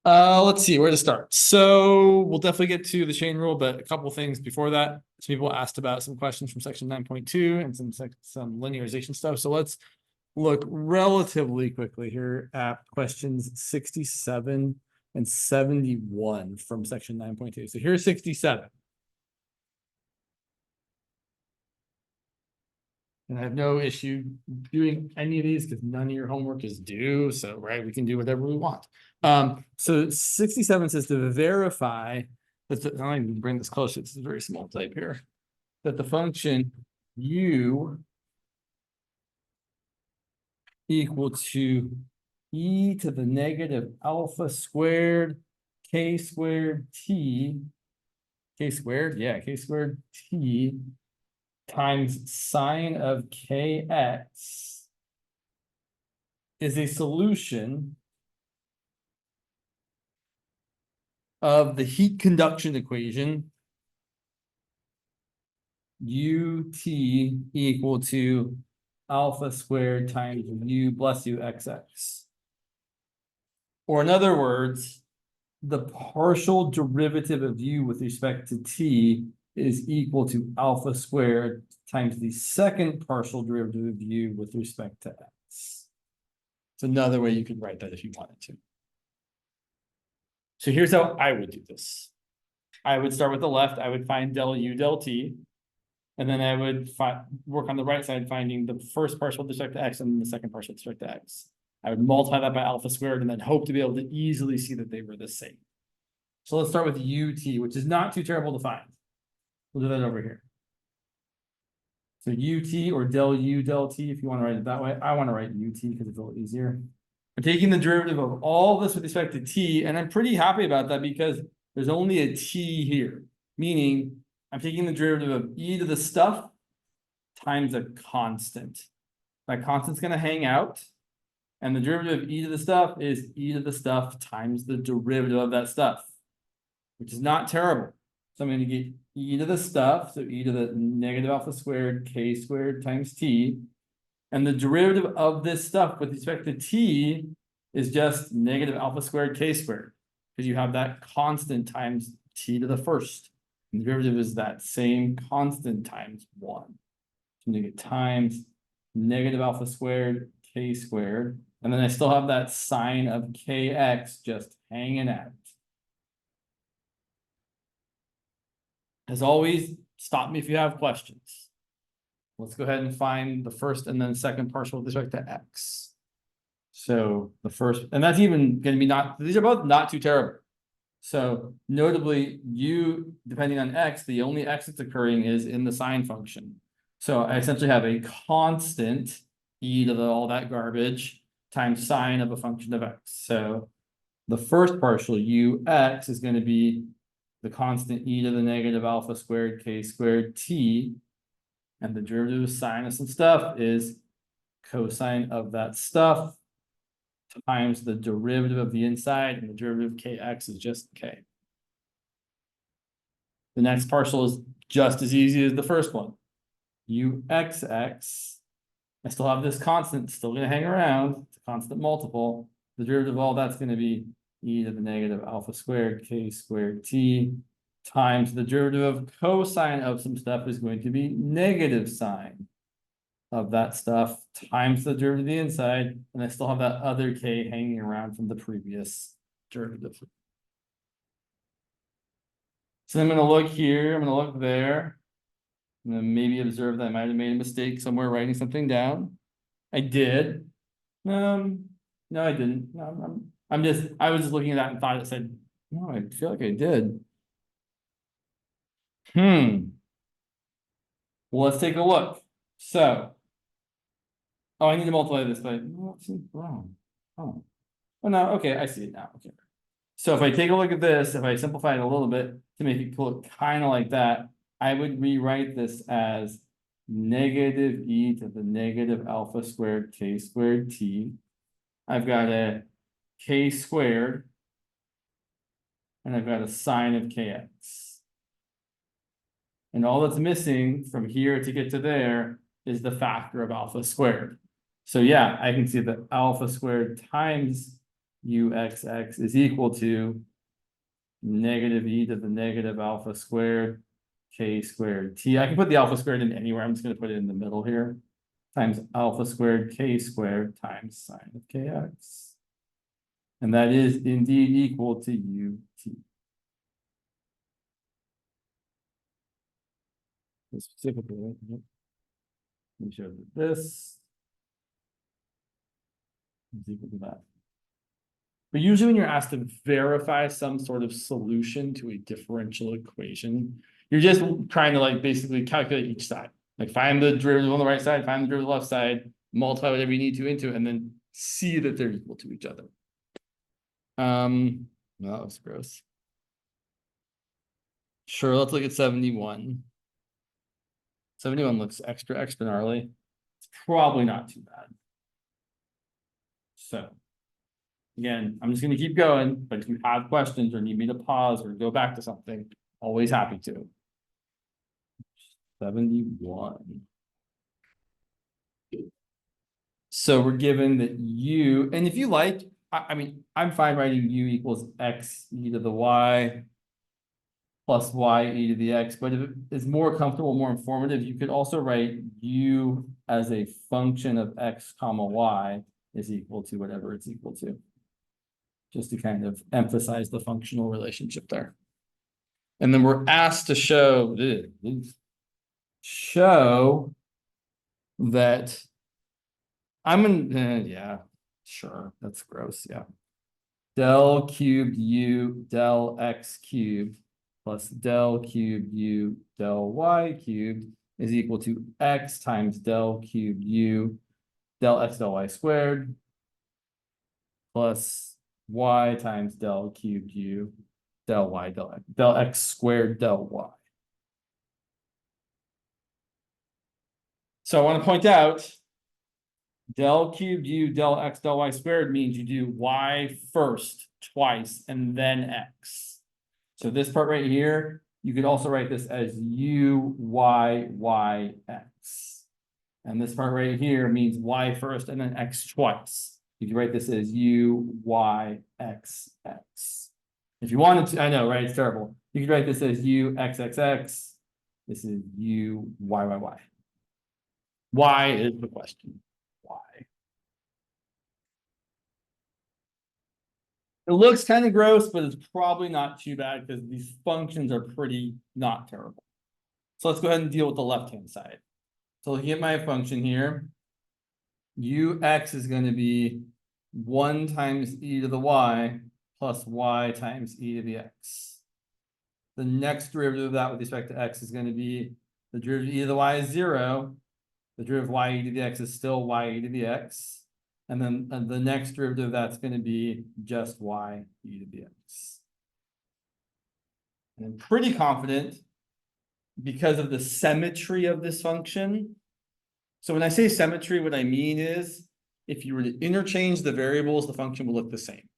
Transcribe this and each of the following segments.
Let's see where to start. So we'll definitely get to the chain rule, but a couple things before that. Some people asked about some questions from section 9.2 and some linearization stuff. So let's look relatively quickly here at questions 67 and 71 from section 9.2. So here's 67. And I have no issue doing any of these because none of your homework is due. So, right, we can do whatever we want. So 67 says to verify that the, I can bring this closer. It's a very small type here. That the function u equal to e to the negative alpha squared k squared t, k squared, yeah, k squared t times sine of kx is a solution of the heat conduction equation ut equal to alpha squared times u plus u xx. Or in other words, the partial derivative of u with respect to t is equal to alpha squared times the second partial derivative of u with respect to x. It's another way you could write that if you wanted to. So here's how I would do this. I would start with the left. I would find del u del t. And then I would work on the right side, finding the first partial with respect to x and then the second partial with respect to x. I would multiply that by alpha squared and then hope to be able to easily see that they were the same. So let's start with ut, which is not too terrible to find. We'll do that over here. So ut or del u del t, if you want to write it that way. I want to write ut because it's a little easier. I'm taking the derivative of all this with respect to t, and I'm pretty happy about that because there's only a t here, meaning I'm taking the derivative of e to the stuff times a constant. That constant's going to hang out, and the derivative of e to the stuff is e to the stuff times the derivative of that stuff, which is not terrible. So I'm going to get e to the stuff, so e to the negative alpha squared k squared times t. And the derivative of this stuff with respect to t is just negative alpha squared k squared, because you have that constant times t to the first. And the derivative is that same constant times 1. So I'm going to get times negative alpha squared k squared. And then I still have that sine of kx just hanging out. As always, stop me if you have questions. Let's go ahead and find the first and then second partial with respect to x. So the first, and that's even going to be not, these are both not too terrible. So notably, u, depending on x, the only x that's occurring is in the sine function. So I essentially have a constant e to the all that garbage times sine of a function of x. So the first partial ux is going to be the constant e to the negative alpha squared k squared t. And the derivative of sine of some stuff is cosine of that stuff times the derivative of the inside, and the derivative of kx is just k. The next partial is just as easy as the first one. uxx, I still have this constant, still going to hang around, it's a constant multiple. The derivative of all that's going to be e to the negative alpha squared k squared t times the derivative of cosine of some stuff is going to be negative sine of that stuff times the derivative of the inside, and I still have that other k hanging around from the previous derivative. So I'm going to look here, I'm going to look there, and then maybe observe that I might have made a mistake somewhere writing something down. I did. No, I didn't. No, I was just looking at that and thought it said, no, I feel like I did. Well, let's take a look. So, oh, I need to multiply this by, no, it seems wrong. Oh, no, okay, I see it now. Okay. So if I take a look at this, if I simplify it a little bit to make it look kind of like that, I would rewrite this as negative e to the negative alpha squared k squared t. I've got a k squared, and I've got a sine of kx. And all that's missing from here to get to there is the factor of alpha squared. So yeah, I can see that alpha squared times uxx is equal to negative e to the negative alpha squared k squared t. I can put the alpha squared in anywhere. I'm just going to put it in the middle here. Times alpha squared k squared times sine of kx. And that is indeed equal to ut. Specifically, right? Let me show that this is equal to that. But usually when you're asked to verify some sort of solution to a differential equation, you're just trying to like basically calculate each side. Like find the derivative on the right side, find the derivative on the left side, multiply whatever you need to into it, and then see that they're equal to each other. Well, that was gross. Sure, let's look at 71. 71 looks extra gnarly. It's probably not too bad. So again, I'm just going to keep going, but if you have questions or need me to pause or go back to something, always happy to. 71. So we're given that u, and if you like, I mean, I'm fine writing u equals x e to the y plus y e to the x, but if it is more comfortable, more informative, you could also write u as a function of x comma y is equal to whatever it's equal to. Just to kind of emphasize the functional relationship there. And then we're asked to show that I'm in, yeah, sure, that's gross, yeah. Del cubed u del x cubed plus del cubed u del y cubed is equal to x times del cubed u del x del y squared plus y times del cubed u del y del x squared del y. So I want to point out del cubed u del x del y squared means you do y first twice and then x. So this part right here, you could also write this as u y y x. And this part right here means y first and then x twice. You can write this as u y x x. If you wanted to, I know, right? It's terrible. You could write this as u x x x. This is u y y y. Why is the question? Why? It looks kind of gross, but it's probably not too bad because these functions are pretty not terrible. So let's go ahead and deal with the left-hand side. So looking at my function here, ux is going to be 1 times e to the y plus y times e to the x. The next derivative of that with respect to x is going to be the derivative of e to the y is 0. The derivative of y e to the x is still y e to the x. And then the next derivative of that's going to be just y e to the x. And I'm pretty confident because of the symmetry of this function. So when I say symmetry, what I mean is if you were to interchange the variables, the function will look the same.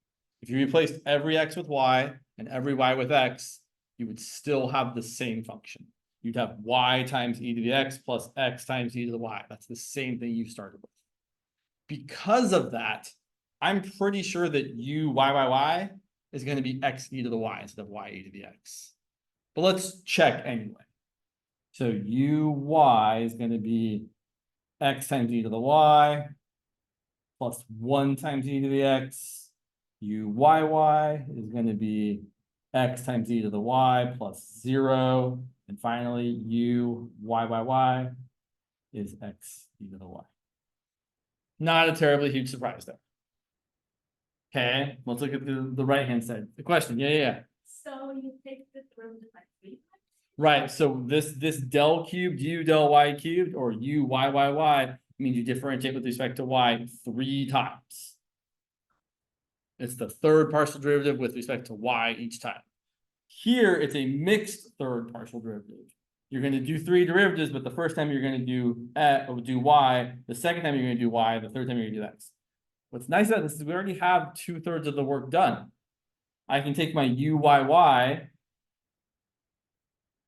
If you replaced every x with y and every y with x, you would still have the same function. You'd have y times e to the x plus x times e to the y. That's the same thing you started with. Because of that, I'm pretty sure that u y is going to be x e to the y instead of y e to the x. But let's check anyway. So u y is going to be x times e to the y plus 1 times e to the x. U y is going to be x times e to the y plus 0. And finally, u y is x e to the y. Not a terribly huge surprise there. Okay, let's look at the right-hand side. The question, yeah. So you take the derivative by 3 times? Right, so this del cubed u del y cubed or u y means you differentiate with respect to y 3 times. It's the third partial derivative with respect to y each time. Here, it's a mixed third partial derivative. You're going to do 3 derivatives, but the first time you're going to do y, the second time you're going to do y, the third time you're going to do x. What's nice about this is we already have 2/3 of the work done. I can take my uyy,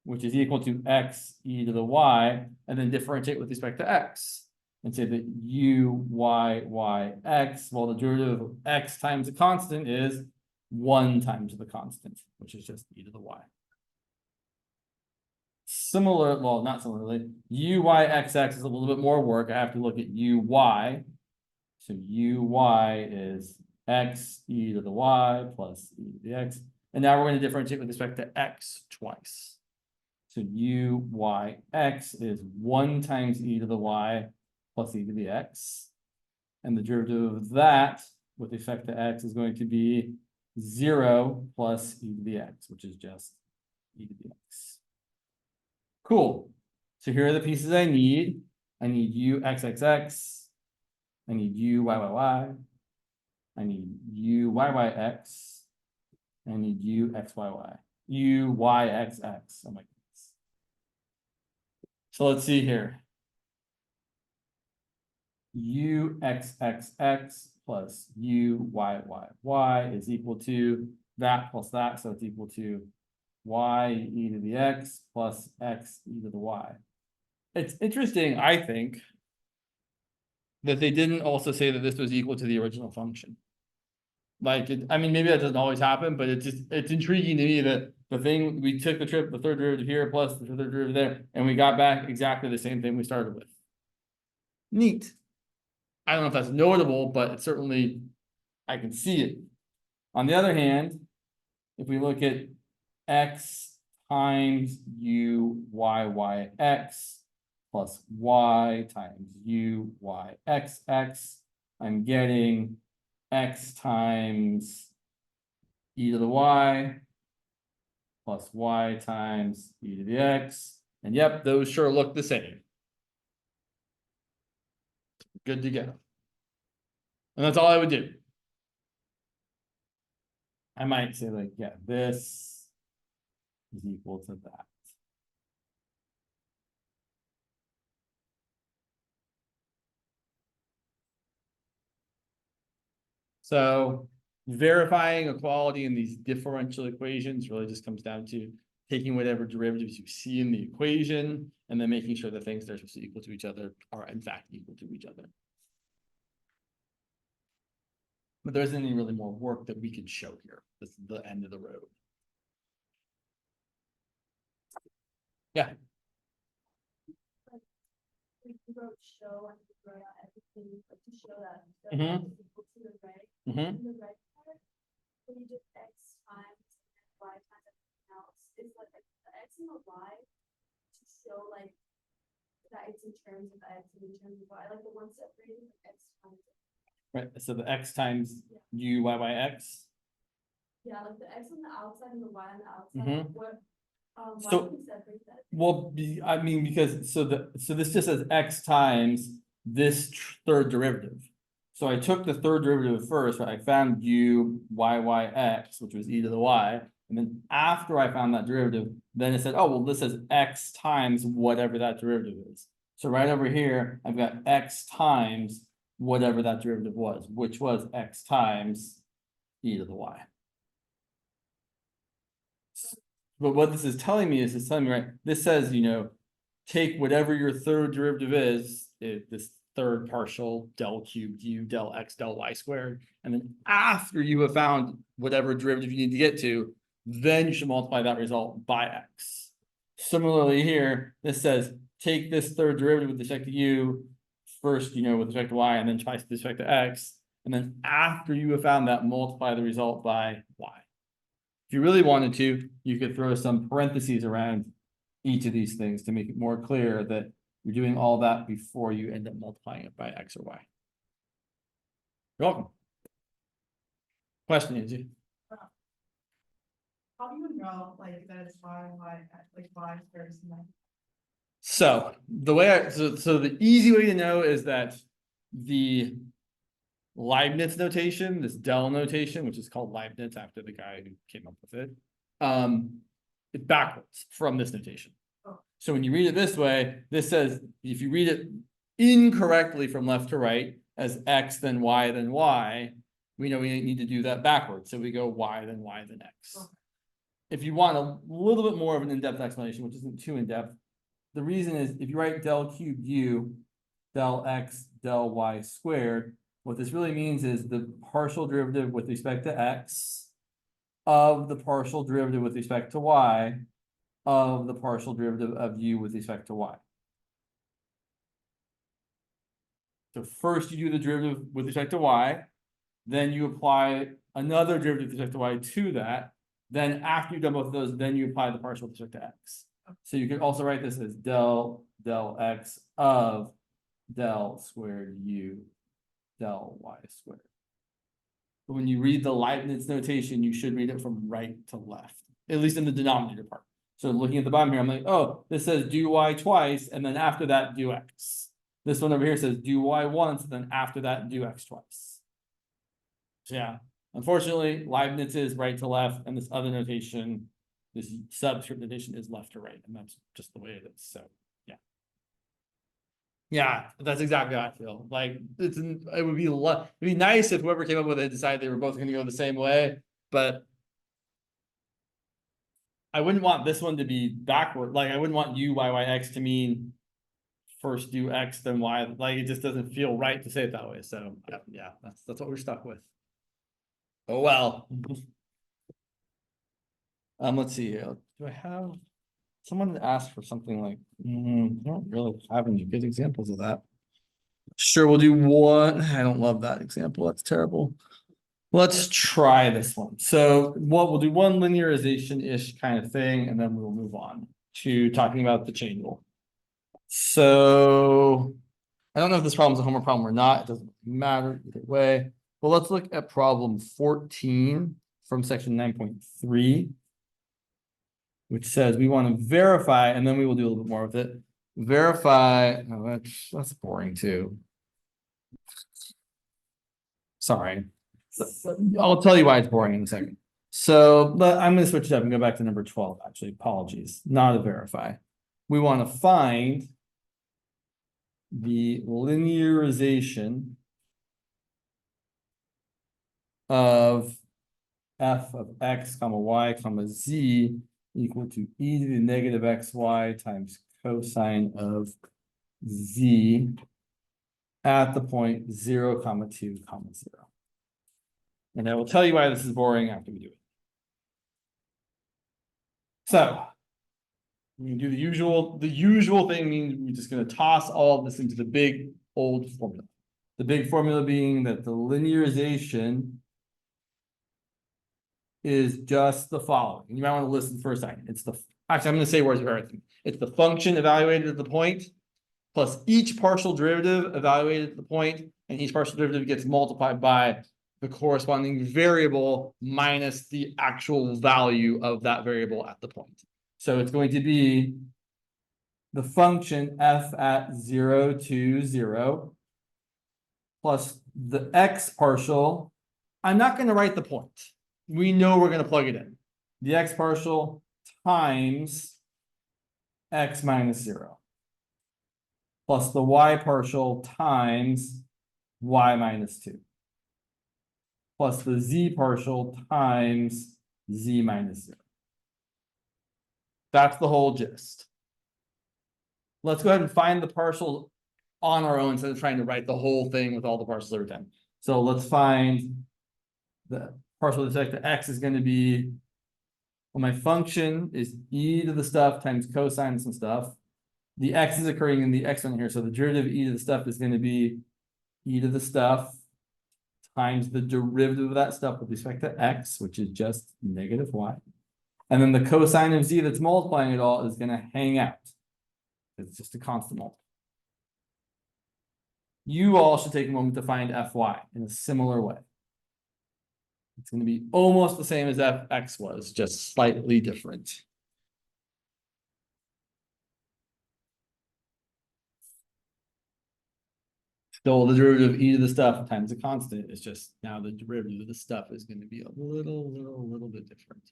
which is equal to x e to the y, and then differentiate with respect to x. and say that u, y, y, x, well, the derivative of x times the constant is 1 times the constant, which is just e to the y. Similar, well, not similarly, u, y, x, x is a little bit more work. I have to look at u, y. So u, y is x e to the y plus e to the x. And now we're going to differentiate with respect to x twice. So u, y, x is 1 times e to the y plus e to the x. And the derivative of that with respect to x is going to be 0 plus e to the x, which is just e to the x. Cool. So here are the pieces I need. I need u, x, x, x. I need u, y, y, y. I need u, y, y, x. I need u, x, y, y. U, y, x, x. Oh my goodness. So let's see here. U, x, x, x plus u, y, y, y is equal to that plus that. So it's equal to y e to the x plus x e to the y. It's interesting, I think, that they didn't also say that this was equal to the original function. Like, I mean, maybe that doesn't always happen, but it's intriguing to me that the thing, we took the third derivative here plus the third derivative there, and we got back exactly the same thing we started with. Neat. I don't know if that's notable, but it's certainly, I can see it. On the other hand, if we look at x times u, y, y, x plus y times u, y, x, x, I'm getting x times e to the y plus y times e to the x. And yep, those sure look the same. Good to go. And that's all I would do. I might say like, yeah, this is equal to that. So verifying equality in these differential equations really just comes down to taking whatever derivatives you see in the equation and then making sure the things that are supposed to be equal to each other are in fact equal to each other. But there isn't any really more work that we can show here. This is the end of the road. Yeah. We wrote show and we wrote out everything, but to show that Mhm. is equal to the right. Mhm. In the right part, when you do x times and y times everything else, it's like the x and the y to show like that it's in terms of x and in terms of y, like the one separated x times. Right. So the x times u, y, y, x. Yeah, like the x on the outside and the y on the outside. Mhm. What why So- do we separate that? Well, I mean, because so this just says x times this third derivative. So I took the third derivative first, right? I found u, y, y, x, which was e to the y. And then after I found that derivative, then it said, oh, well, this is x times whatever that derivative is. So right over here, I've got x times whatever that derivative was, which was x times e to the y. But what this is telling me is it's telling me, right, this says, you know, take whatever your third derivative is, this third partial del cubed u del x del y squared, and then after you have found whatever derivative you need to get to, then you should multiply that result by x. Similarly here, this says take this third derivative with respect to u first, you know, with respect to y, and then twice with respect to x, and then after you have found that, multiply the result by y. If you really wanted to, you could throw some parentheses around each of these things to make it more clear that you're doing all that before you end up multiplying it by x or y. You're welcome. Question, Angie? How do you know like that it's y, like y first and then? So the way so the easy way to know is that the Leibniz notation, this del notation, which is called Leibniz after the guy who came up with it, it's backwards from this notation. Oh. So when you read it this way, this says, if you read it incorrectly from left to right as x, then y, we know we need to do that backwards. So we go y, then x. Okay. If you want a little bit more of an in-depth explanation, which isn't too in-depth, the reason is if you write del cubed u, del x del y squared. What this really means is the partial derivative with respect to x of the partial derivative with respect to y of the partial derivative of u with respect to y. So first you do the derivative with respect to y, then you apply another derivative with respect to y to that. Then after you've done both of those, then you apply the partial with respect to x. So you can also write this as del x of del squared u del y squared. But when you read the Leibniz notation, you should read it from right to left, at least in the denominator part. So looking at the bottom here, I'm like, oh, this says do y twice, and then after that do x. This one over here says do y once, and then after that do x twice. So yeah, unfortunately, Leibniz is right to left, and this other notation, this subscript notation is left to right, and that's just the way it is. So yeah. Yeah, that's exactly how I feel. Like it would be nice if whoever came up with it decided they were both going to go the same way, but I wouldn't want this one to be backward. Like I wouldn't want u y y x to mean first do x then y. Like it just doesn't feel right to say it that way. So yeah, that's what we're stuck with. Oh well. Let's see here. Do I have someone asked for something like? I don't really have any good examples of that. Sure, we'll do one. I don't love that example. That's terrible. Let's try this one. So what we'll do one linearization-ish kind of thing, and then we'll move on to talking about the chain rule. So I don't know if this problem is a homework problem or not. It doesn't matter either way. But let's look at problem 14 from section 9.3, which says we want to verify, and then we will do a little bit more with it. Verify. Oh, that's boring too. Sorry. I'll tell you why it's boring in a second. So I'm going to switch it up and go back to number 12, actually. Apologies. Not a verify. We want to find the linearization of f of x comma y comma z equal to e to the negative xy times cosine of z at the point 0, 2, 0. And I will tell you why this is boring after we do it. So we can do the usual thing means we're just going to toss all of this into the big old formula. The big formula being that the linearization is just the following. And you might want to listen for a second. Actually, I'm going to say words of everything. It's the function evaluated at the point plus each partial derivative evaluated at the point, and each partial derivative gets multiplied by the corresponding variable minus the actual value of that variable at the point. So it's going to be the function f at 0, 2, 0 plus the x partial. I'm not going to write the point. We know we're going to plug it in. The x partial times x minus 0 plus the y partial times y minus 2 plus the z partial times z minus 0. That's the whole gist. Let's go ahead and find the partial on our own instead of trying to write the whole thing with all the partials every time. So let's find the partial with respect to x is going to be, well, my function is e to the stuff times cosine some stuff. The x is occurring in the x one here, so the derivative of e to the stuff is going to be e to the stuff times the derivative of that stuff with respect to x, which is just negative y. And then the cosine of z that's multiplying it all is going to hang out. It's just a constant multiple. You all should take a moment to find fy in a similar way. It's going to be almost the same as fx was, just slightly different. Still, the derivative of e to the stuff times a constant is just now the derivative of the stuff is going to be a little bit different.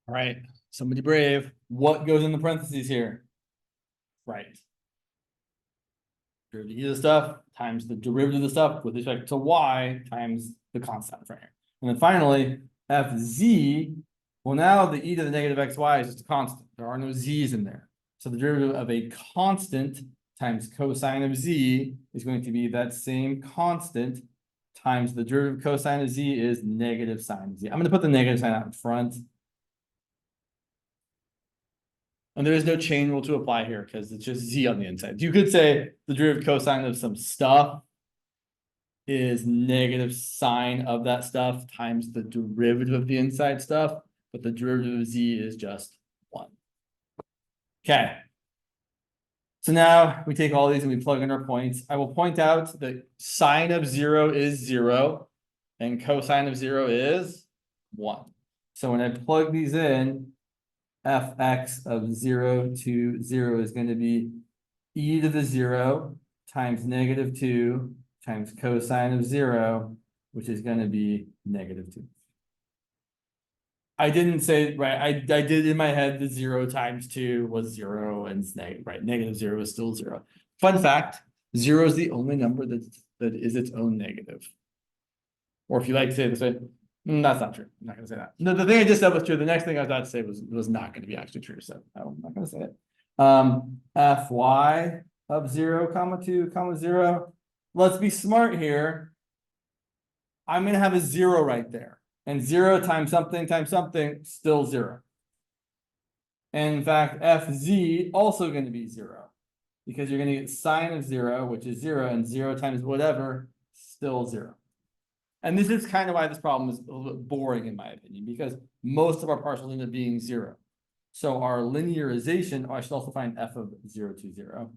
All right, somebody brave, what goes in the parentheses here? Right. Derivative of the stuff times the derivative of the stuff with respect to y times the constant right here. And then finally, fz, well, now the e to the negative xy is just a constant. There are no z's in there. So the derivative of a constant times cosine of z is going to be that same constant times the derivative of cosine of z is negative sine of z. I'm going to put the negative sign out in front. And there is no chain rule to apply here because it's just z on the inside. You could say the derivative cosine of some stuff is negative sine of that stuff times the derivative of the inside stuff, but the derivative of z is just 1. Okay. So now we take all these and we plug in our points. I will point out that sine of 0 is 0 and cosine of 0 is 1. So when I plug these in, fx of 0 to 0 is going to be e to the 0 times negative 2 times cosine of 0, which is going to be negative 2. I didn't say, right, I did in my head the 0 times 2 was 0 and negative, right? Negative 0 is still 0. Fun fact, 0 is the only number that is its own negative. Or if you like to say it this way, that's not true. I'm not going to say that. No, the thing I just said was true. The next thing I was about to say was not going to be actually true. So I'm not going to say it. Fy of 0, comma 2, comma 0. Let's be smart here. I'm going to have a 0 right there. And 0 times something, still 0. And in fact, fz also going to be 0. Because you're going to get sine of 0, which is 0, and 0 times whatever, still 0. And this is kind of why this problem is a little bit boring, in my opinion, because most of our partials end up being 0. So our linearization, I should also find f of 0 to 0.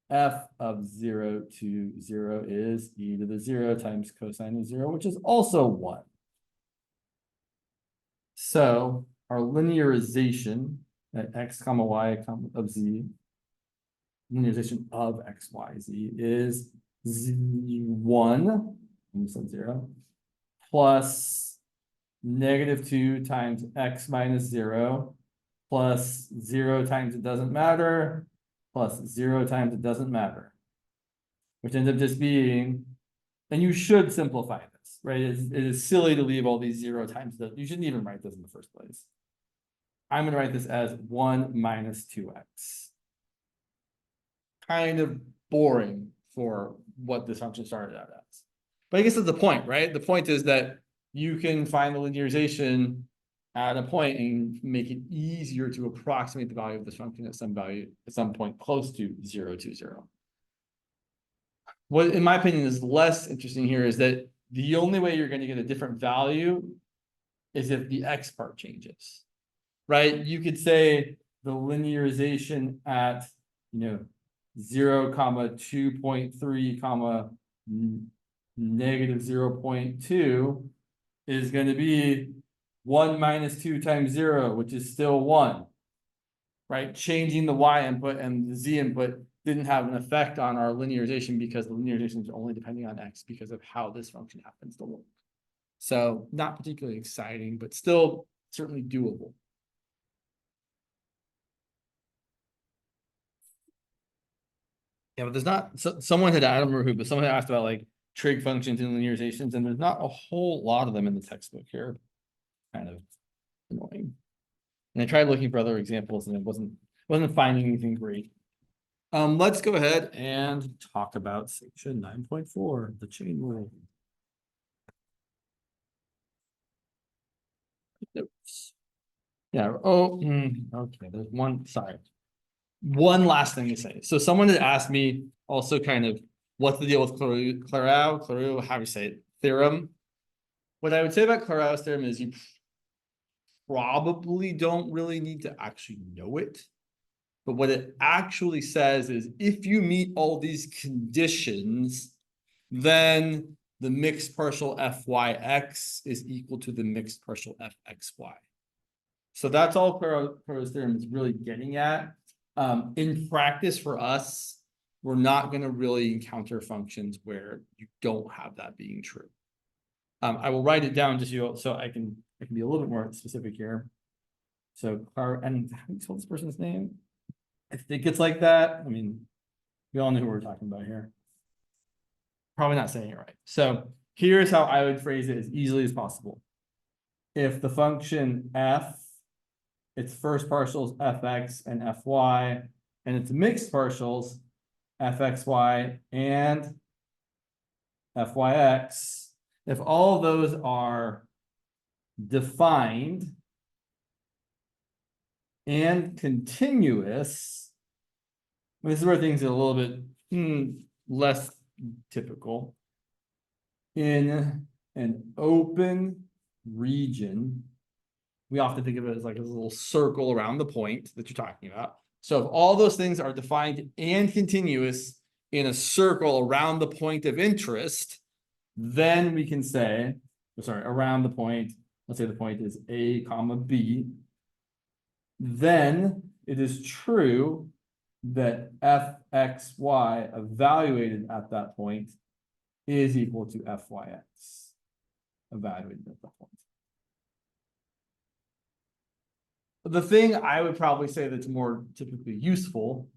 F of 0 to 0 is e to the 0 times cosine of 0, which is also 1. So our linearization at x comma y comma of z, linearization of x, y, z is 1, instead of 0, plus negative 2 times x minus 0, plus 0 times it doesn't matter, plus 0 times it doesn't matter, which ends up just being, and you should simplify this, right? It is silly to leave all these 0 times that you shouldn't even write this in the first place. I'm going to write this as 1 minus 2x. Kind of boring for what this function started out as. But I guess that's the point, right? The point is that you can find the linearization at a point and make it easier to approximate the value of this function at some value, at some point close to 0 to 0. What, in my opinion, is less interesting here is that the only way you're going to get a different value is if the x part changes, right? You could say the linearization at, 0, comma 2.3, comma negative 0.2 is going to be 1 minus 2 times 0, which is still 1, right? Changing the y input and the z input didn't have an effect on our linearization because the linearization is only depending on x because of how this function happens to work. So not particularly exciting, but still certainly doable. Yeah, but there's not, someone had, I don't remember who, but someone had asked about like trig functions and linearizations, and there's not a whole lot of them in the textbook here. Kind of annoying. And I tried looking for other examples and it wasn't finding anything great. Let's go ahead and talk about section 9.4, the chain rule. Notes. Yeah, okay, there's one, sorry. One last thing to say. So someone had asked me also kind of what's the deal with Clairaut, how do you say it, theorem. What I would say about Clairaut's theorem is you probably don't really need to actually know it. But what it actually says is if you meet all these conditions, then the mixed partial fyx is equal to the mixed partial fxy. So that's all Clairaut's theorem is really getting at. In practice for us, we're not going to really encounter functions where you don't have that being true. I will write it down just so I can be a little bit more specific here. So, and how do you spell this person's name? I think it's like that. I mean, we all know who we're talking about here. Probably not saying it right. So here's how I would phrase it as easily as possible. If the function f, its first partials fx and fy, and its mixed partials fxy and fyx, if all of those are defined and continuous, this is where things are a little bit less typical. In an open region, we often think of it as like a little circle around the point that you're talking about. So if all those things are defined and continuous in a circle around the point of interest, then we can say, around the point, let's say the point is A comma B, then it is true that fxy evaluated at that point is equal to fyx evaluated at that point. The thing I would probably say that's more typically useful,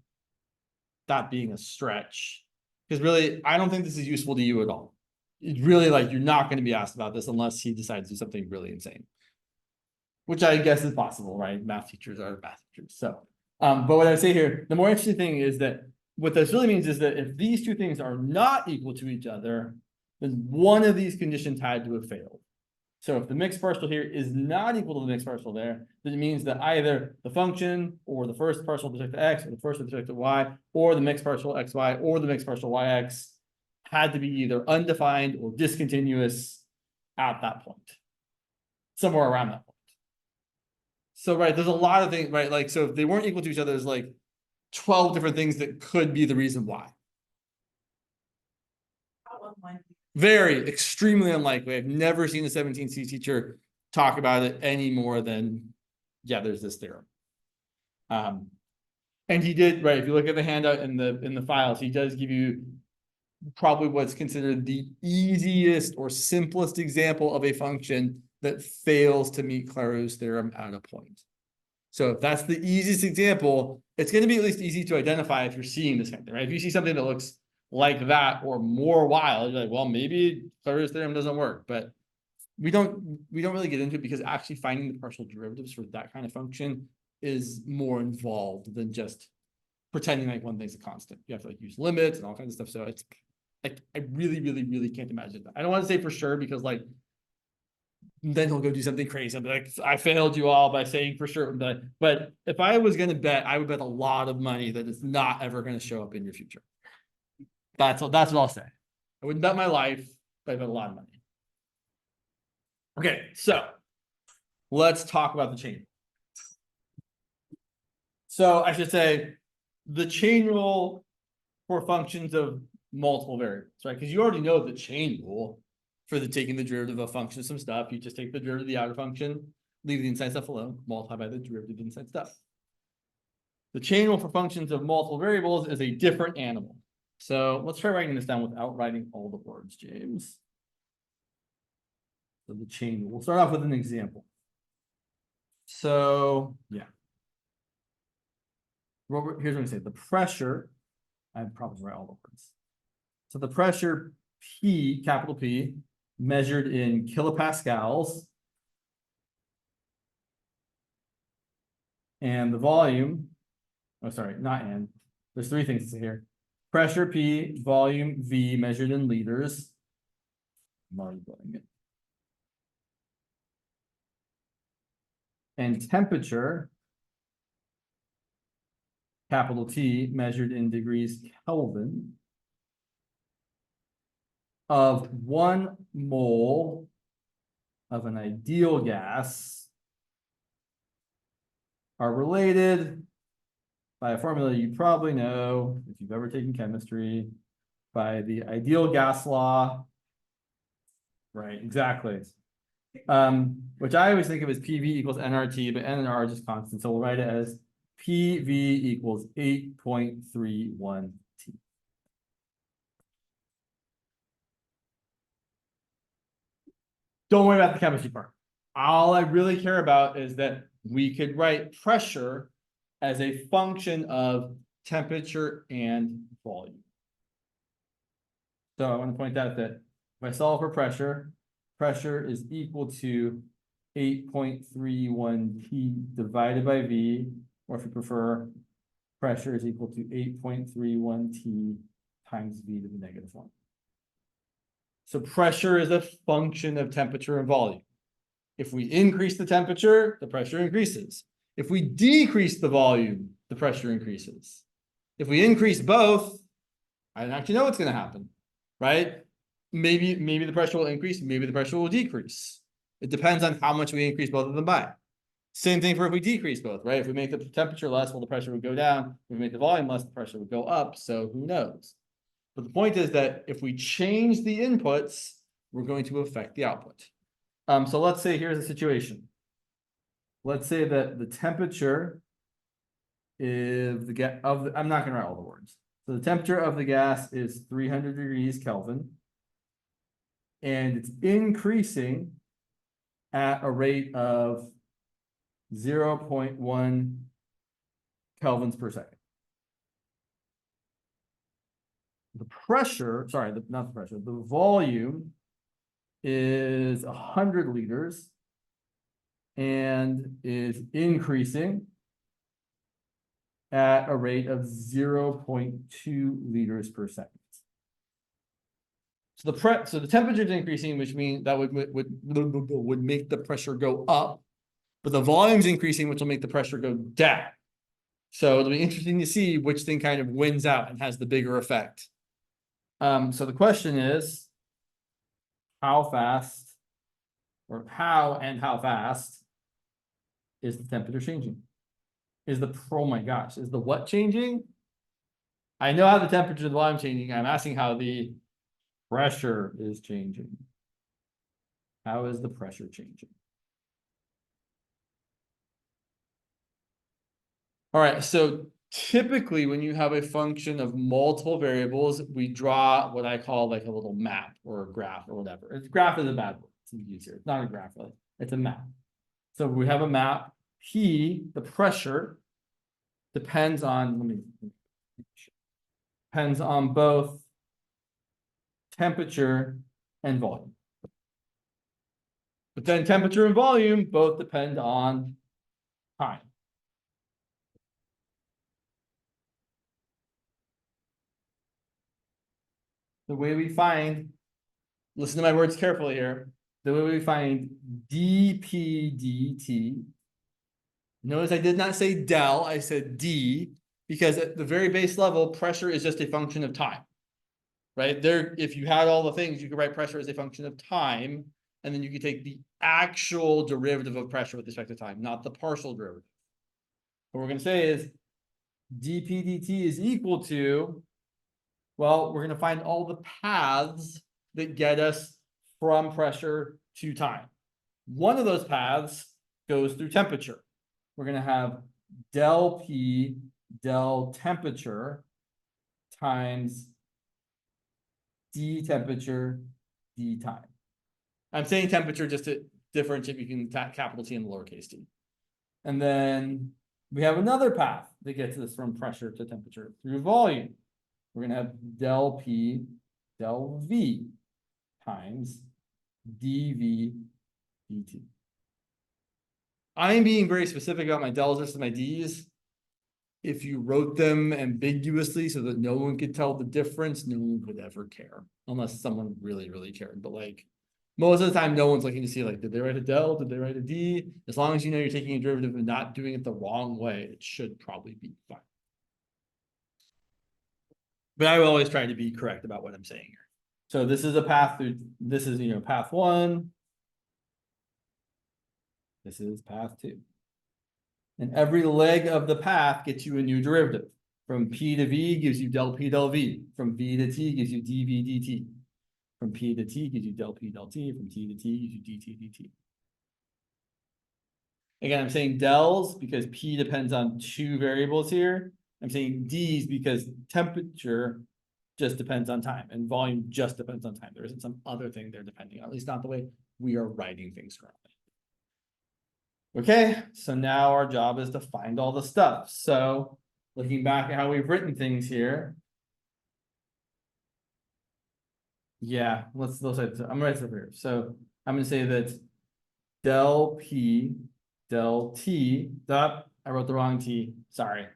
that being a stretch, because really, I don't think this is useful to you at all. It's really like you're not going to be asked about this unless he decides to do something really insane, which I guess is possible, right? Math teachers are math teachers. So, but what I say here, the more interesting thing is that what this really means is that if these two things are not equal to each other, then one of these conditions had to have failed. So if the mixed partial here is not equal to the mixed partial there, then it means that either the function or the first partial with respect to x or the first with respect to y or the mixed partial xy or the mixed partial yx had to be either undefined or discontinuous at that point, somewhere around that point. So, right, there's a lot of things, right? Like, so if they weren't equal to each other, there's like 12 different things that could be the reason why. Very extremely unlikely. I've never seen a 17C teacher talk about it any more than, yeah, there's this theorem. And he did, right, if you look at the handout in the files, he does give you probably what's considered the easiest or simplest example of a function that fails to meet Clairaut's theorem at a point. So if that's the easiest example, it's going to be at least easy to identify if you're seeing this kind of thing, right? If you see something that looks like that or more wild, you're like, well, maybe Clairaut's theorem doesn't work, but we don't really get into it because actually finding the partial derivatives for that kind of function is more involved than just pretending like one thing's a constant. You have to like use limits and all kinds of stuff. So it's like, I really can't imagine that. I don't want to say for sure because like then he'll go do something crazy. I'll be like, I failed you all by saying for sure. But if I was going to bet, I would bet a lot of money that it's not ever going to show up in your future. That's what I'll say. I wouldn't bet my life, but I bet a lot of money. Okay, so let's talk about the chain. So I should say the chain rule for functions of multiple variables, right? Because you already know the chain rule for taking the derivative of a function of some stuff. You just take the derivative of the outer function, leave the inside stuff alone, multiply by the derivative of the inside stuff. The chain rule for functions of multiple variables is a different animal. So let's try writing this down without writing all the words, James. So the chain rule. We'll start off with an example. So yeah. Here's what we say. The pressure, I probably write all the words. So the pressure P, capital P, measured in kilopascals, and the volume, oh, sorry, not and, there's three things here. Pressure P, volume V, measured in liters. I'm already building it. And temperature, capital T, measured in degrees Kelvin, of 1 mole of an ideal gas are related by a formula you probably know if you've ever taken chemistry, by the ideal gas law. Right, exactly. Which I always think of as PV equals nRT, but N and R are just constants. So we'll write it as PV equals 8.31 T. Don't worry about the chemistry part. all I really care about is that we could write pressure as a function of temperature and volume. So I want to point out that if I solve for pressure, pressure is equal to 8.31 T divided by V, or if you prefer, pressure is equal to 8.31 T times V to the -1. So pressure is a function of temperature and volume. If we increase the temperature, the pressure increases. If we decrease the volume, the pressure increases. If we increase both, I don't actually know what's going to happen, right? Maybe the pressure will increase, maybe the pressure will decrease. It depends on how much we increase both of them by. Same thing for if we decrease both, right? If we make the temperature less, well, the pressure would go down. If we make the volume less, the pressure would go up. So who knows? But the point is that if we change the inputs, we're going to affect the output. So let's say here's a situation. Let's say that the temperature is I'm not going to write all the words. So the temperature of the gas is 300 degrees Kelvin, and it's increasing at a rate of 0.1 kelvins per second. The pressure, sorry, not the pressure, the volume is 100 liters and is increasing at a rate of 0.2 liters per second. So the temperature is increasing, which means that would make the pressure go up, but the volume's increasing, which will make the pressure go down. So it'll be interesting to see which thing kind of wins out and has the bigger effect. So the question is, how fast, or how and how fast is the temperature changing? Oh my gosh, is the what changing? I know how the temperature of the volume changing. I'm asking how the pressure is changing. How is the pressure changing? All right, so typically when you have a function of multiple variables, we draw what I call like a little map or a graph or whatever. Graph is a bad word to use here. It's not a graph, really. It's a map. So we have a map. P, the pressure, depends on, depends on both temperature and volume. But then temperature and volume both depend on time. The way we find, listen to my words carefully here, the way we find dP dt, notice I did not say del, I said d, because at the very base level, pressure is just a function of time, right? There, if you had all the things, you could write pressure as a function of time, and then you could take the actual derivative of pressure with respect to time, not the partial derivative. What we're going to say is dP dt is equal to, well, we're going to find all the paths that get us from pressure to time. One of those paths goes through temperature. We're going to have del P, del temperature, times d temperature, d time. I'm saying temperature just to differentiate between capital T and the lowercase t. And then we have another path that gets us from pressure to temperature through volume. We're going to have del P, del V times dV dt. I'm being very specific about my del's versus my d's. If you wrote them ambiguously so that no one could tell the difference, no one would ever care, unless someone really, really cared. But like most of the time, no one's looking to see like, did they write a del? Did they write a d? As long as you know you're taking a derivative and not doing it the wrong way, it should probably be fine. But I will always try to be correct about what I'm saying here. So this is a path through, this is, path 1. This is path 2. And every leg of the path gets you a new derivative. From P to V gives you del P del V. From V to T gives you dV dt. From P to T gives you del P del T. From T to T gives you dt dt. Again, I'm saying del's because P depends on 2 variables here. I'm saying d's because temperature just depends on time and volume just depends on time. There isn't some other thing they're depending on, at least not the way we are writing things currently. Okay, so now our job is to find all the stuff. So looking back at how we've written things here. Yeah, let's I'm gonna write it over here. So I'm gonna say that del P del T dot, I wrote the wrong T, sorry.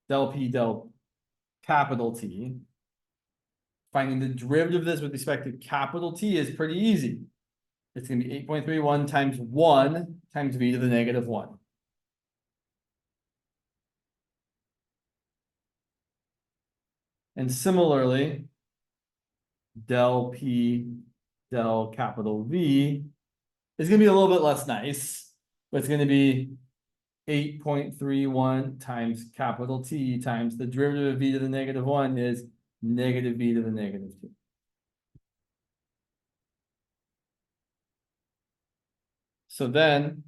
Del P del capital T. Finding the derivative of this with respect to capital T is pretty easy. It's gonna be 8.31 times 1 times v to the negative 1. And similarly, del P del capital V is gonna be a little bit less nice, but it's gonna be 8.31 times capital T times the derivative of v to the negative 1 is negative v to the negative 2. So then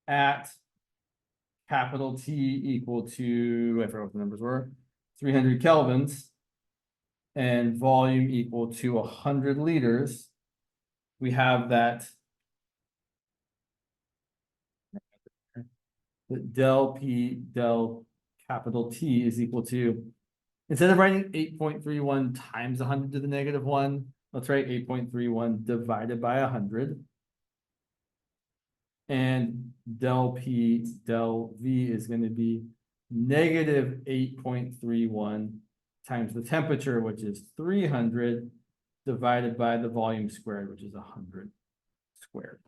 at capital T equal to, I forgot what the numbers were, 300 kelvins and volume equal to 100 liters, we have that del P del capital T is equal to, instead of writing 8.31 times 100 to the negative 1, let's write 8.31 divided by 100. And del P del V is going to be negative 8.31 times the temperature, which is 300, divided by the volume squared, which is 100 squared.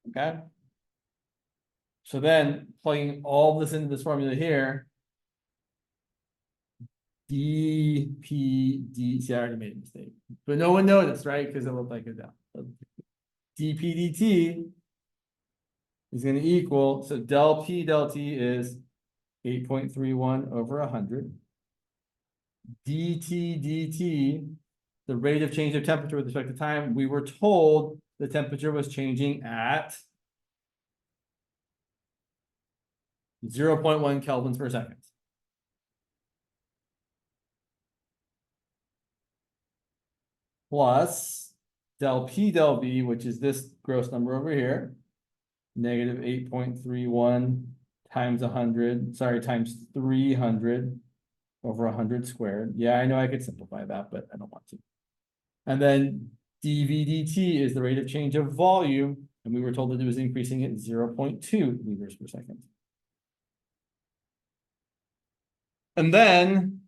Okay. So then plugging all this into this formula here, dP, see, I already made a mistake, but no one noticed, right? Because it looked like it down. dP dt is going to equal, so del P del T is 8.31 over 100. dt dt, the rate of change of temperature with respect to time, we were told the temperature was changing at 0.1 kelvins per second. Plus del P del V, which is this gross number over here, negative 8.31 times 100, sorry, times 300 over 100 squared. Yeah, I know I could simplify that, but I don't want to. And then dV dt is the rate of change of volume, and we were told that it was increasing at 0.2 liters per second. And then,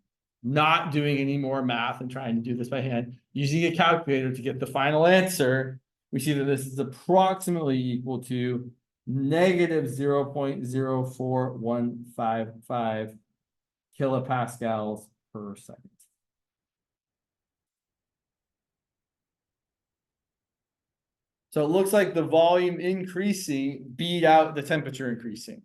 not doing any more math and trying to do this by hand, using a calculator to get the final answer, we see that this is approximately equal to negative 0.04155 kilopascals per second. So it looks like the volume increasing beat out the temperature increasing.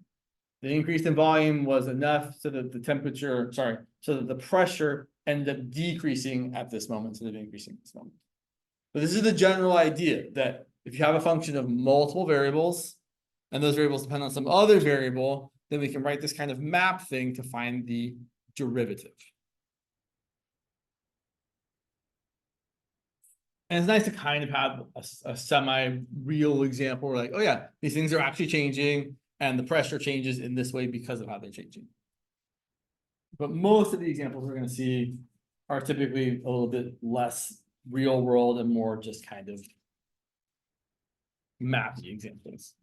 The increase in volume was enough so that the temperature, sorry, so that the pressure ended up decreasing at this moment instead of increasing at this moment. But this is the general idea that if you have a function of multiple variables and those variables depend on some other variable, then we can write this kind of map thing to find the derivative. And it's nice to kind of have a semi-real example where like, oh yeah, these things are actually changing and the pressure changes in this way because of how they're changing. But most of the examples we're going to see are typically a little bit less real world and more just kind of mathy examples.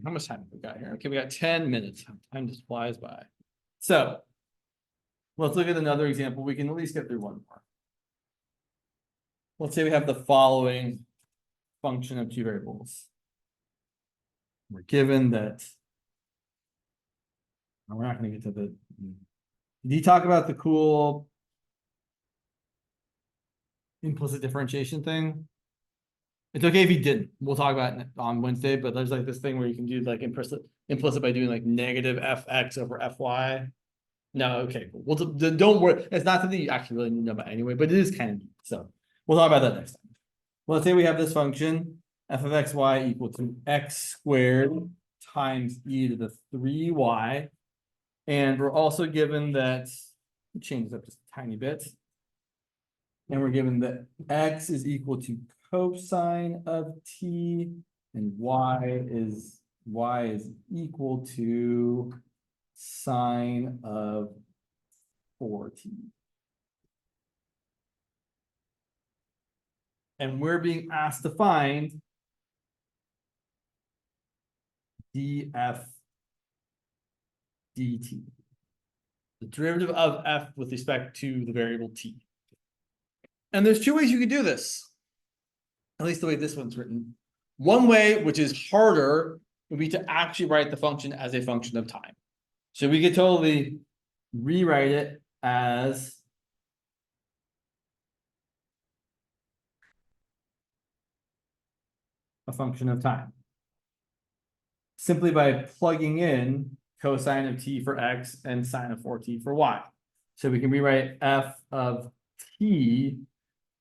How much time have we got here? Okay, we got 10 minutes. Time just flies by. So let's look at another example. We can at least get through one more. Let's say we have the following function of two variables. We're given that. We're not going to get to the. Did you talk about the cool implicit differentiation thing? It's okay if you didn't. We'll talk about it on Wednesday, but there's like this thing where you can do like implicit by doing like negative fx over fy. No, okay, cool. Well, don't worry. It's not something you actually really need to know about anyway, but it is kind of neat. So we'll talk about that next time. Well, let's say we have this function f of xy equal to x squared times e to the 3y. And we're also given that, change that just a tiny bit. And we're given that x is equal to cosine of t, and y is equal to sine of 4t. And we're being asked to find df dt, the derivative of f with respect to the variable t. And there's two ways you could do this, at least the way this one's written. One way, which is harder, would be to actually write the function as a function of time. So we could totally rewrite it as a function of time, simply by plugging in cosine of t for x and sine of 4t for y. So we can rewrite f of t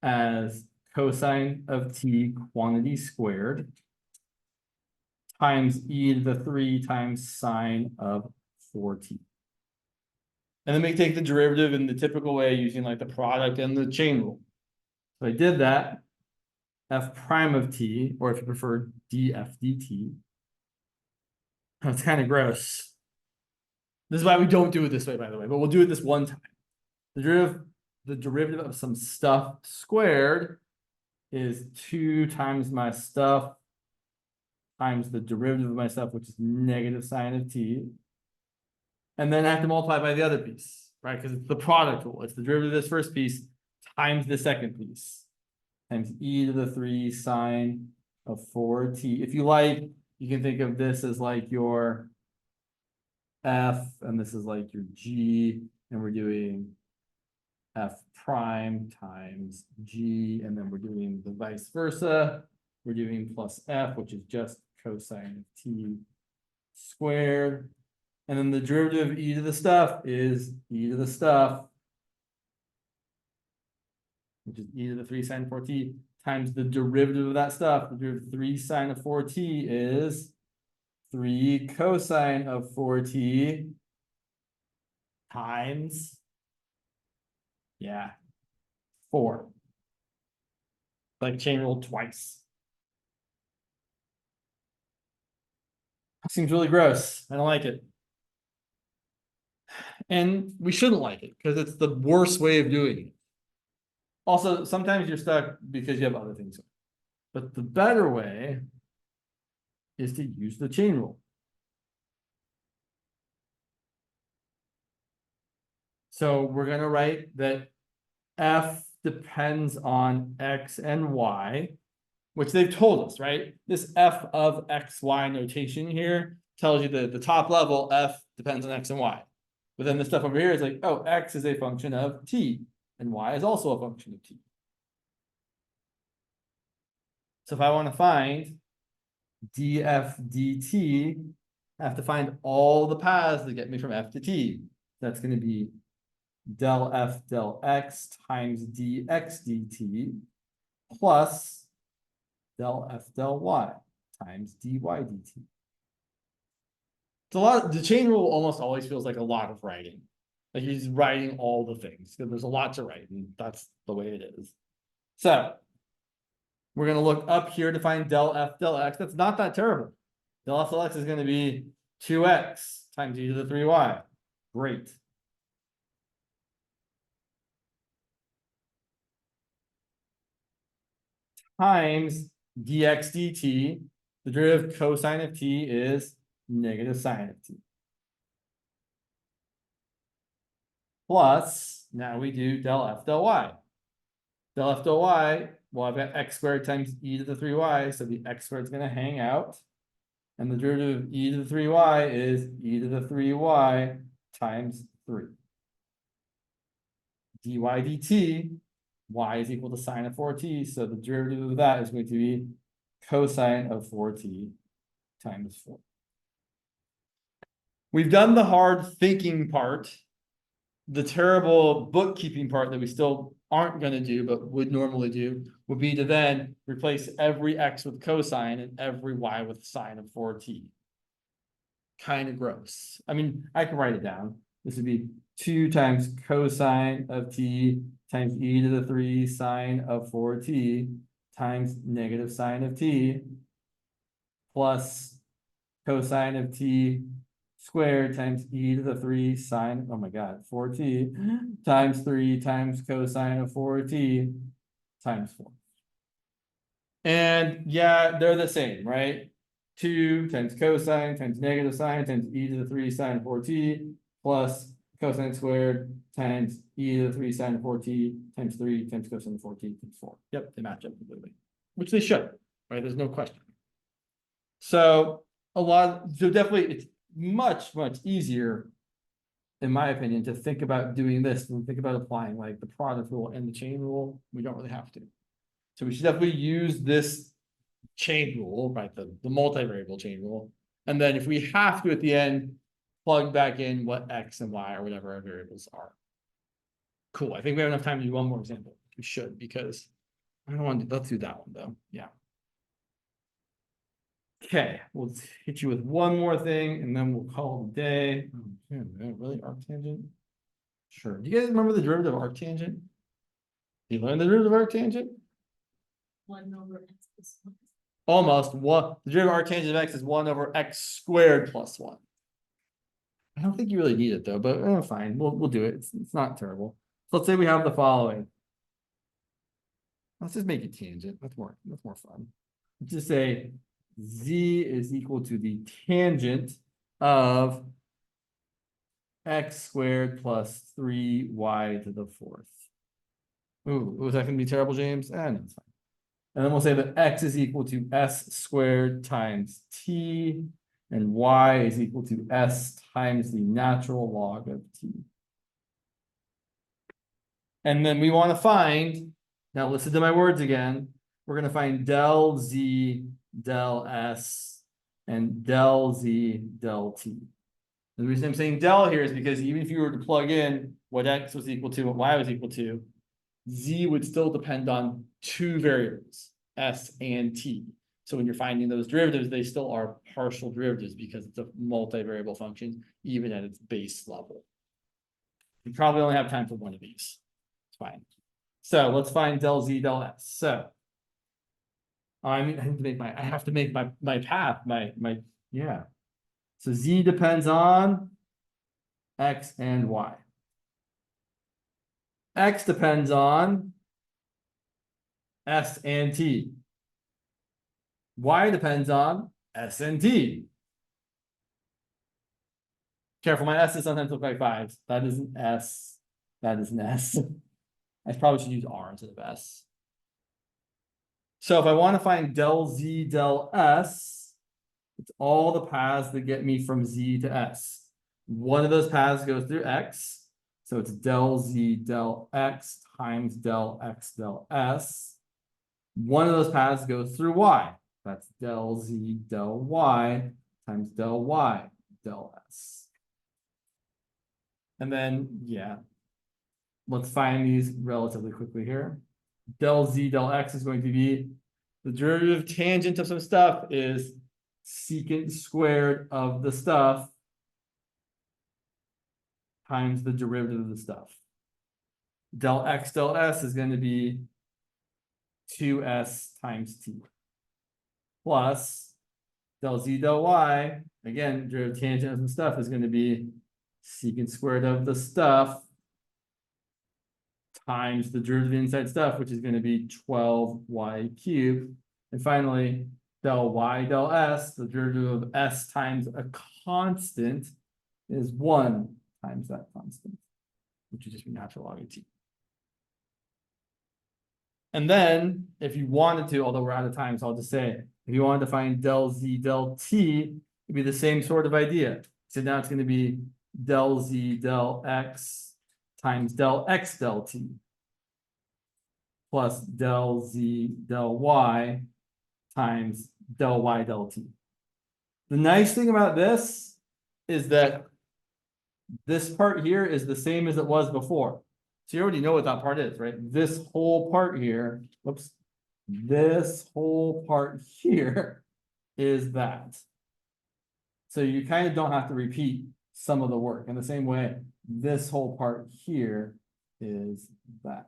as cosine of t quantity squared times e to the 3 times sine of 4t. And then we take the derivative in the typical way using like the product and the chain rule. So I did that. F prime of t, or if you prefer df dt. That's kind of gross. This is why we don't do it this way, by the way, but we'll do it this one time. The derivative of some stuff squared is 2 times my stuff times the derivative of my stuff, which is negative sine of t. And then I have to multiply by the other piece, right? Because it's the product rule. It's the derivative of this first piece times the second piece, times e to the 3 sine of 4t. If you like, you can think of this as like your f, and this is like your g, and we're doing f prime times g, and then we're doing the vice versa. We're doing plus f, which is just cosine of t squared. And then the derivative of e to the stuff is e to the stuff, which is e to the 3 sine 4t, times the derivative of that stuff. The derivative of 3 sine of 4t is 3 cosine of 4t times, 4. Like chain rule twice. Seems really gross. I don't like it. And we shouldn't like it because it's the worst way of doing it. Also, sometimes you're stuck because you have other things. But the better way is to use the chain rule. So we're going to write that f depends on x and y, which they've told us, right? This f of xy notation here tells you that at the top level, f depends on x and y. But then the stuff over here is like, oh, x is a function of t, and y is also a function of t. So if I want to find df dt, I have to find all the paths that get me from f to t. That's going to be del f del x times dx dt plus del f del y times dy dt. It's a lot. The chain rule almost always feels like a lot of writing. Like he's writing all the things because there's a lot to write, and that's the way it is. So we're going to look up here to find del f del x. That's not that terrible. Del f del x is going to be 2x times e to the 3y. Great. Times dx dt, the derivative of cosine of t is negative sine of t. Plus, now we do del f del y. Del f del y, well, I've got x squared times e to the 3y, so the x squared is going to hang out. And the derivative of e to the 3y is e to the 3y times 3. dy dt, y is equal to sine of 4t, so the derivative of that is going to be cosine of 4t times 4. We've done the hard thinking part. The terrible bookkeeping part that we still aren't going to do, but would normally do, would be to then replace every x with cosine and every y with sine of 4t. Kind of gross. I mean, I can write it down. This would be 2 times cosine of t times e to the 3 sine of 4t times negative sine of t plus cosine of t squared times e to the 3 sine, oh my god, 4t times 3 times cosine of 4t times 4. And yeah, they're the same, right? 2 times cosine times negative sine times e to the 3 sine of 4t plus cosine squared times e to the 3 sine of 4t times 3 times cosine of 4t times 4. Yep, they match up completely, which they should, right? There's no question. So so definitely it's much easier, in my opinion, to think about doing this than think about applying like the product rule and the chain rule. We don't really have to. So we should definitely use this chain rule, right? The multivariable chain rule. And then if we have to at the end, plug back in what x and y or whatever our variables are. Cool. I think we have enough time to do one more example. We should, because I don't want to let's do that one though. Yeah. Okay, we'll hit you with one more thing and then we'll call it a day. Oh, man, really arctangent? Sure. Do you guys remember the derivative of arctangent? You learned the derivative of arctangent? 1 over x plus 1. Almost. What the derivative of arctangent of x is 1 over x squared plus 1. I don't think you really need it though, but fine. We'll do it. It's not terrible. So let's say we have the following. Let's just make it tangent. That's more fun. Let's just say z is equal to the tangent of x squared plus 3y to the 4th. Ooh, was that going to be terrible, James? No, it's fine. And then we'll say that x is equal to s squared times t, and y is equal to s times the natural log of t. And then we want to find, now listen to my words again, we're going to find del z, del s, and del z, del t. The reason I'm saying del here is because even if you were to plug in what x was equal to, what y was equal to, z would still depend on 2 variables, s and t. So when you're finding those derivatives, they still are partial derivatives because it's a multivariable function, even at its base level. You probably only have time for one of these. It's fine. So let's find del z, del s. So I have to make my path, yeah. So z depends on x and y. X depends on s and t. Y depends on s and t. Careful, my s's sometimes look like 5s. That is an s. That is an s. I probably should use r instead of s. So if I want to find del z, del s, it's all the paths that get me from z to s. One of those paths goes through x. So it's del z, del x times del x, del s. One of those paths goes through y. That's del z, del y times del y, del s. And then, yeah, let's find these relatively quickly here. Del z, del x is going to be the derivative tangent of some stuff is secant squared of the stuff times the derivative of the stuff. Del x, del s is going to be 2s times t plus del z, del y, again, derivative tangent of some stuff is going to be secant squared of the stuff times the derivative inside stuff, which is going to be 12y cubed. And finally, del y, del s, the derivative of s times a constant is 1 times that constant, which would just be natural log of t. And then, if you wanted to, although we're out of time, so I'll just say, if you wanted to find del z, del t, it'd be the same sort of idea. So now it's going to be del z, del x times del x, del t plus del z, del y times del y, del t. The nice thing about this is that this part here is the same as it was before. So you already know what that part is, right? This whole part here, whoops, this whole part here is that. So you kind of don't have to repeat some of the work. In the same way, this whole part here is that.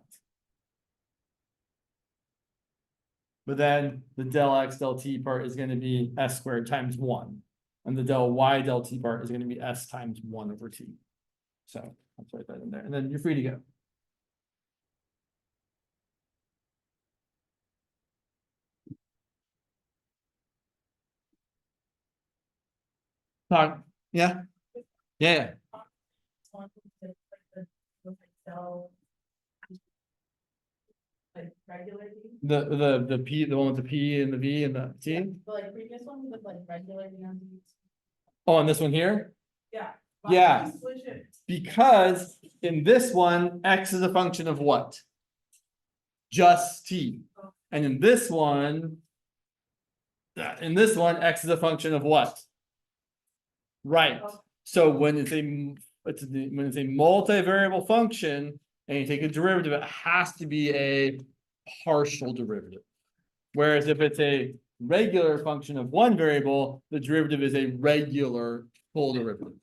But then the del x del t part is gonna be s squared times one. And the del y del t part is gonna be s times one over t. So let's write that in there, and then you're free to go. Talk, yeah, yeah. One with like cell. Like regular D. The P, the one with the P and the V and the T. But like previous one with like regular D on D. Oh, and this one here, Yeah. Yeah. Just switch it. because in this one, X is a function of what? Just T. And in this one. In this one, X is a function of what? Right, so when it's a multivariable function and you take a derivative, it has to be a partial derivative. Whereas if it's a regular function of one variable, the derivative is a regular full derivative.